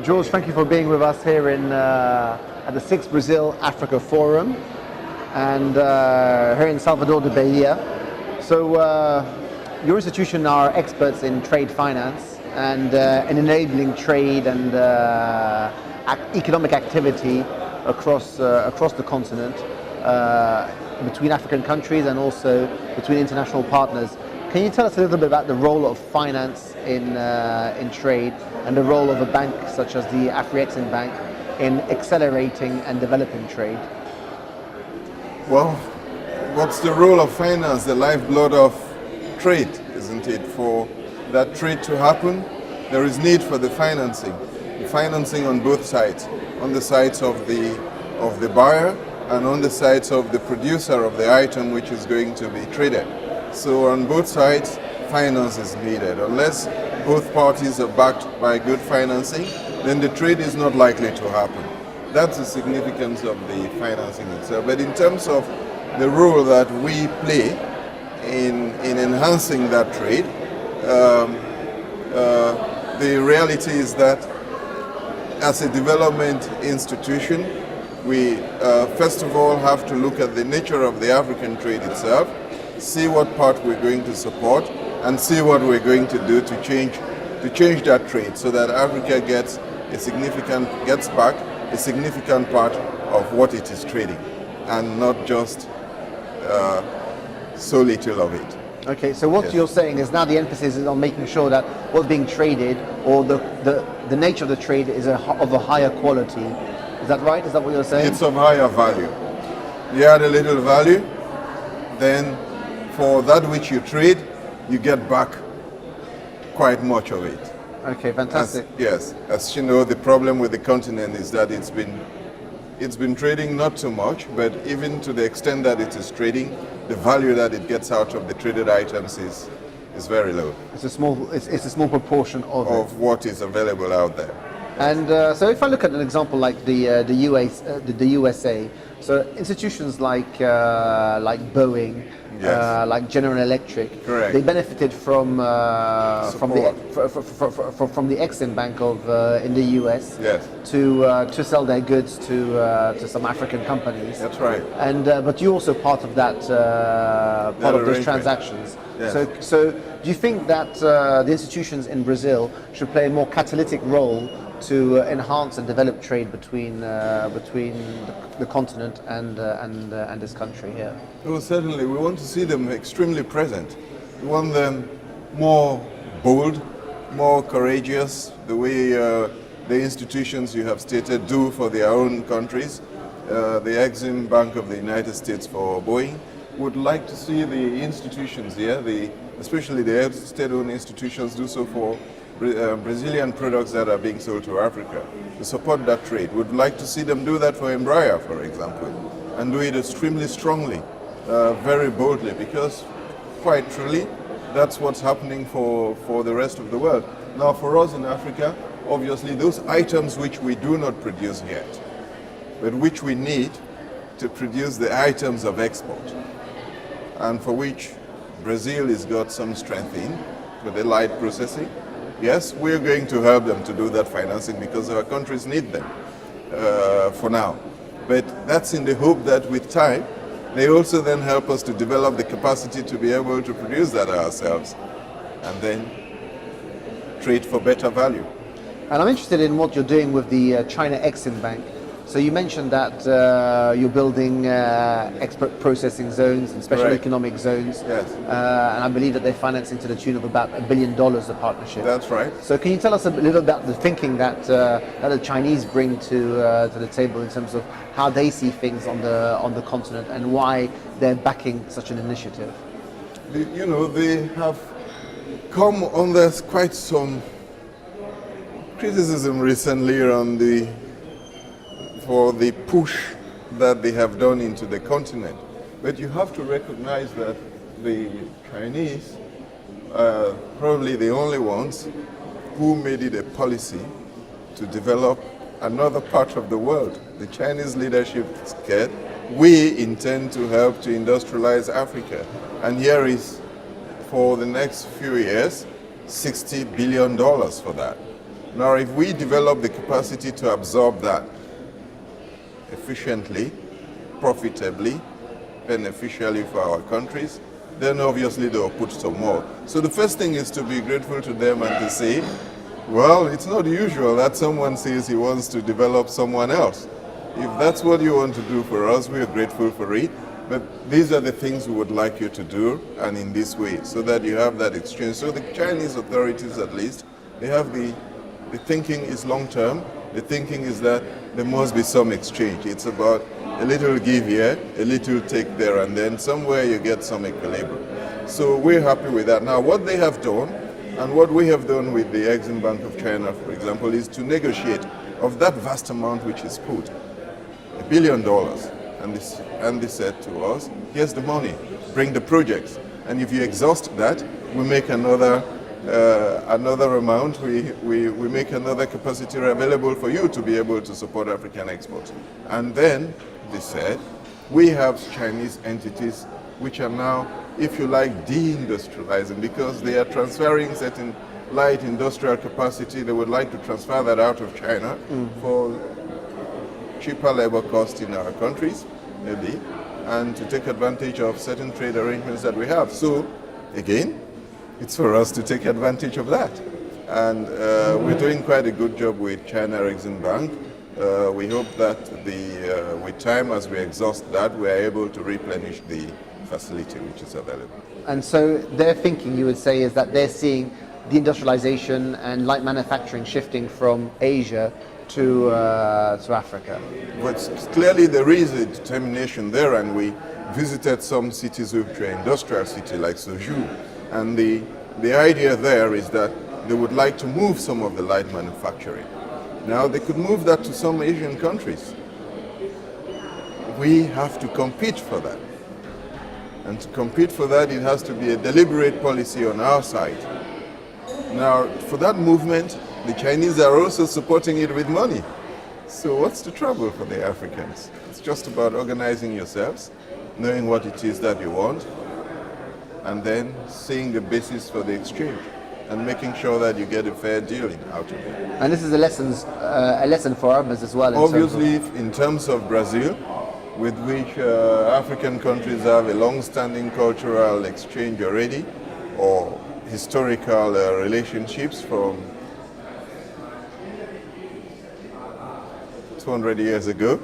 George, thank you for being with us here at the 6th Brazil Africa Forum and here in Salvador de Bahia. So your institution are experts in trade finance and in enabling trade and economic activity across the continent between African countries and also between international partners. Can you tell us a little bit about the role of finance in trade and the role of a bank such as the Afreximbank in accelerating and developing trade? Well, what's the role of finance? The lifeblood of trade, isn't it? For that trade to happen, there is need for the financing on both sides, on the sides of the buyer and on the sides of the producer of the item which is going to be traded. So on both sides, finance is needed. Unless both parties are backed by good financing, then the trade is not likely to happen. That's the significance of the financing itself. But in terms of the role that we play in enhancing that trade, the reality is that as a development institution, we first of all have to look at the nature of the African trade itself, see what part we're going to support, and see what we're going to do to change that trade so that Africa gets back a significant part of what it is trading, and not just so little of it. Okay, so what you're saying is now the emphasis is on making sure that what's being traded or the nature of the trade is of a higher quality. Is that right? Is that what you're saying? It's of higher value. You add a little value, then for that which you trade, you get back quite much of it. Okay, fantastic. As you know, the problem with the continent is that it's been trading not too much, but even to the extent that it is trading, the value that it gets out of the traded items is very low. It's a small proportion of what is available out there. And so if I look at an example like the USA, so institutions like Boeing, like General Electric, correct, they benefited from the Exim Bank in the US, yes, to sell their goods to some African companies. That's right. And but you're also part of that part of those transactions. Yes. So do you think that the institutions in Brazil should play a more catalytic role to enhance and develop trade between the continent and this country here? Well, certainly, we want to see them extremely present. We want them more bold, more courageous, the way the institutions you have stated do for their own countries. The Exim Bank of the United States for Boeing would like to see the institutions here, especially the state-owned institutions, do so for Brazilian products that are being sold to Africa, to support that trade. We'd like to see them do that for Embraer, for example, and do it extremely strongly, very boldly, because quite truly, that's what's happening for the rest of the world. Now, for us in Africa, obviously, those items which we do not produce yet, but which we need to produce the items of export, and for which Brazil has got some strength in, with the light processing. Yes, we're going to help them to do that financing because our countries need them for now. But that's in the hope that with time, they also then help us to develop the capacity to be able to produce that ourselves and then trade for better value. And I'm interested in what you're doing with the China Exim Bank. So you mentioned that you're building export processing zones and special economic zones. Yes. And I believe that they're financing to the tune of about $1 billion, the partnership. That's right. So can you tell us a little about the thinking that the Chinese bring to the table in terms of how they see things on the continent and why they're backing such an initiative? You know, they have come under quite some criticism recently for the push that they have done into the continent. But you have to recognize that the Chinese are probably the only ones who made it a policy to develop another part of the world. The Chinese leadership said, we intend to help to industrialize Africa. And here is, for the next few years, $60 billion for that. Now, if we develop the capacity to absorb that efficiently, profitably, beneficially for our countries, then obviously they will put some more. So the first thing is to be grateful to them and to say, well, it's not usual that someone says he wants to develop someone else. If that's what you want to do for us, we are grateful for it. But these are the things we would like you to do, and in this way, so that you have that exchange. So the Chinese authorities, at least, they have the thinking is long-term. The thinking is that there must be some exchange. It's about a little give here, a little take there, and then somewhere you get some equilibrium. So we're happy with that. Now, what they have done, and what we have done with the Exim Bank of China, for example, is to negotiate of that vast amount which is put, $1 billion. And they said to us, here's the money, bring the projects. And if you exhaust that, we make another amount, we make another capacity available for you to be able to support African exports. And then they said, we have Chinese entities which are now, if you like, deindustrializing, because they are transferring certain light industrial capacity. They would like to transfer that out of China for cheaper labor costs in our countries, maybe, and to take advantage of certain trade arrangements that we have. So, again, it's for us to take advantage of that. And we're doing quite a good job with China Exim Bank. We hope that with time, as we exhaust that, we are able to replenish the facility which is available. And so their thinking, you would say, is that they're seeing the industrialization and light manufacturing shifting from Asia to Africa. But clearly there is a determination there, and we visited some cities which are industrial cities like Suzhou, and the idea there is that they would like to move some of the light manufacturing. Now they could move that to some Asian countries. We have to compete for that. And to compete for that, it has to be a deliberate policy on our side. Now, for that movement, the Chinese are also supporting it with money. So what's the trouble for the Africans? It's just about organizing yourselves, knowing what it is that you want, and then seeing the basis for the exchange and making sure that you get a fair deal out of it. And this is a lesson for others as well. Obviously, in terms of Brazil, with which African countries have a long-standing cultural exchange already, or historical relationships from 200 years ago.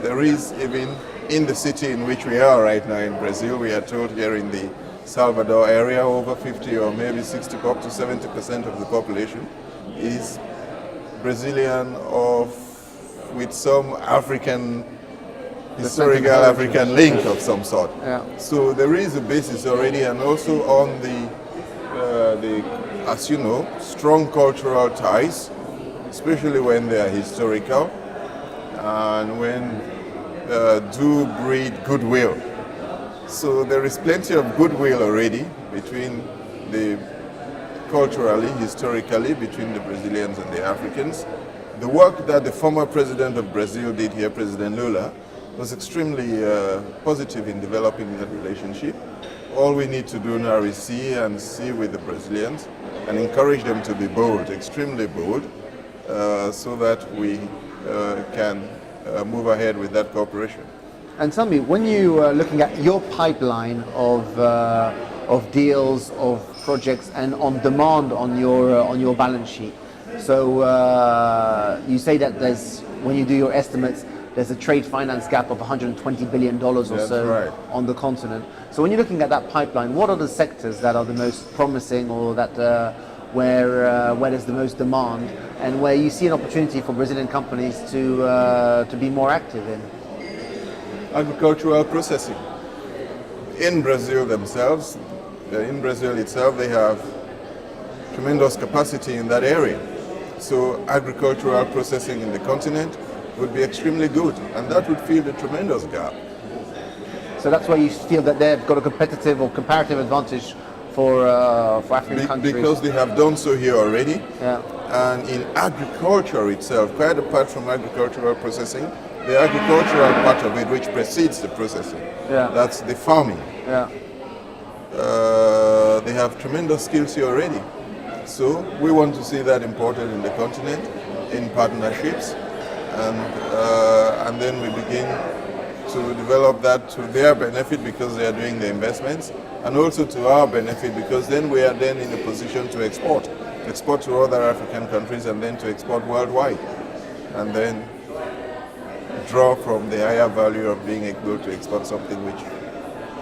There is, even in the city in which we are right now in Brazil, we are told here in the Salvador area, over 50 or maybe 60 up to 70% of the population is Brazilian with some African, historical African link of some sort. Yeah. So there is a basis already, and also on the as you know, strong cultural ties, especially when they are historical and when do breed goodwill. So there is plenty of goodwill already between culturally, historically, between the Brazilians and the Africans. The work that the former president of Brazil did here, President Lula, was extremely positive in developing that relationship. All we need to do now is see with the Brazilians and encourage them to be bold, extremely bold, so that we can move ahead with that cooperation. And tell me, when you are looking at your pipeline of deals, of projects, and on demand on your balance sheet, so you say that when you do your estimates, there's a trade finance gap of $120 billion or so on the continent. So when you're looking at that pipeline, what are the sectors that are the most promising, or that where there's the most demand, and where you see an opportunity for Brazilian companies to be more active in? Agricultural processing. In Brazil themselves, in Brazil itself, they have tremendous capacity in that area. So agricultural processing in the continent would be extremely good, and that would fill a tremendous gap. So that's why you feel that they've got a competitive or comparative advantage for African countries? Because they have done so here already. Yeah. And in agriculture itself, quite apart from agricultural processing, the agricultural part of it which precedes the processing, that's the farming. Yeah. They have tremendous skills here already. So we want to see that imported in the continent in partnerships, and then we begin to develop that to their benefit because they are doing the investments, and also to our benefit because then we are then in a position to export to other African countries and then to export worldwide, and then draw from the higher value of being able to export something which.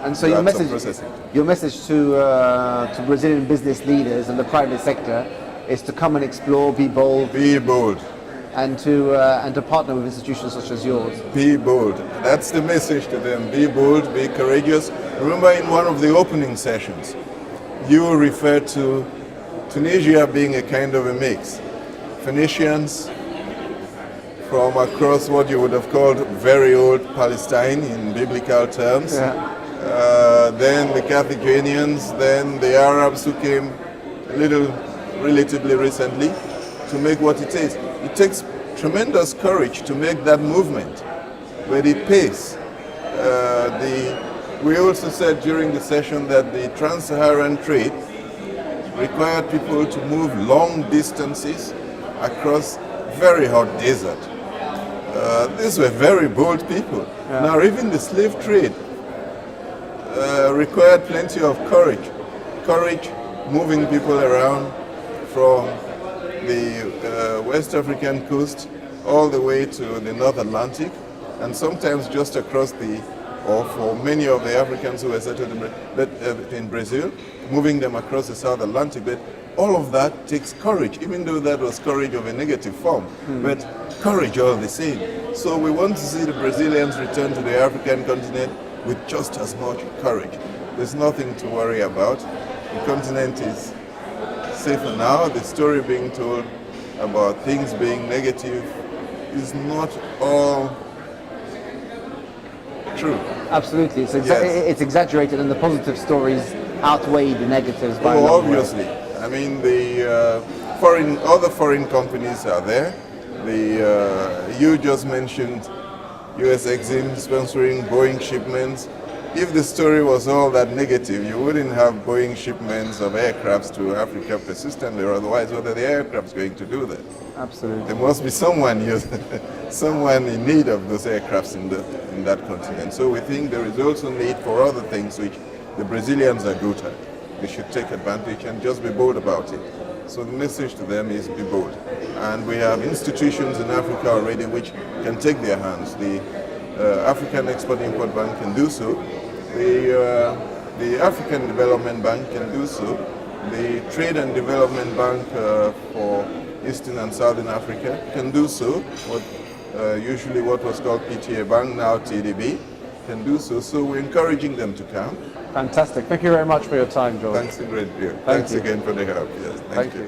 And so your message to Brazilian business leaders and the private sector is to come and explore, be bold. Be bold. And to partner with institutions such as yours. Be bold. That's the message to them. Be bold, be courageous. Remember in one of the opening sessions, you referred to Tunisia being a kind of a mix. Phoenicians from across what you would have called very old Palestine in biblical terms. Yeah. Then the Carthaginians, then the Arabs who came relatively recently to make what it is. It takes tremendous courage to make that movement, but it pays. We also said during the session that the trans-Saharan trade required people to move long distances across very hot desert. These were very bold people. Yeah. Now even the slave trade required plenty of courage moving people around from the West African coast all the way to the North Atlantic, and sometimes just across or for many of the Africans who were settled in Brazil, moving them across the South Atlantic. But all of that takes courage, even though that was courage of a negative form, but courage all the same. So we want to see the Brazilians return to the African continent with just as much courage. There's nothing to worry about. The continent is safer now. The story being told about things being negative is not all true. Absolutely. It's exaggerated, and the positive stories outweigh the negatives by a long way. Obviously. I mean, the other foreign companies are there. You just mentioned US Exim sponsoring Boeing shipments. If the story was all that negative, you wouldn't have Boeing shipments of aircrafts to Africa persistently, or otherwise what are the aircrafts going to do that? Absolutely. There must be someone in need of those aircrafts in that continent. So we think there is also need for other things which the Brazilians are good at. They should take advantage and just be bold about it. So the message to them is be bold. And we have institutions in Africa already which can take their hands. The African Export-Import Bank can do so. The African Development Bank can do so. The Trade and Development Bank for Eastern and Southern Africa can do so. Usually what was called PTA Bank, now TDB, can do so. So we're encouraging them to come. Fantastic. Thank you very much for your time, George. Thanks a great deal. Thanks again for the help. Yes, thank you.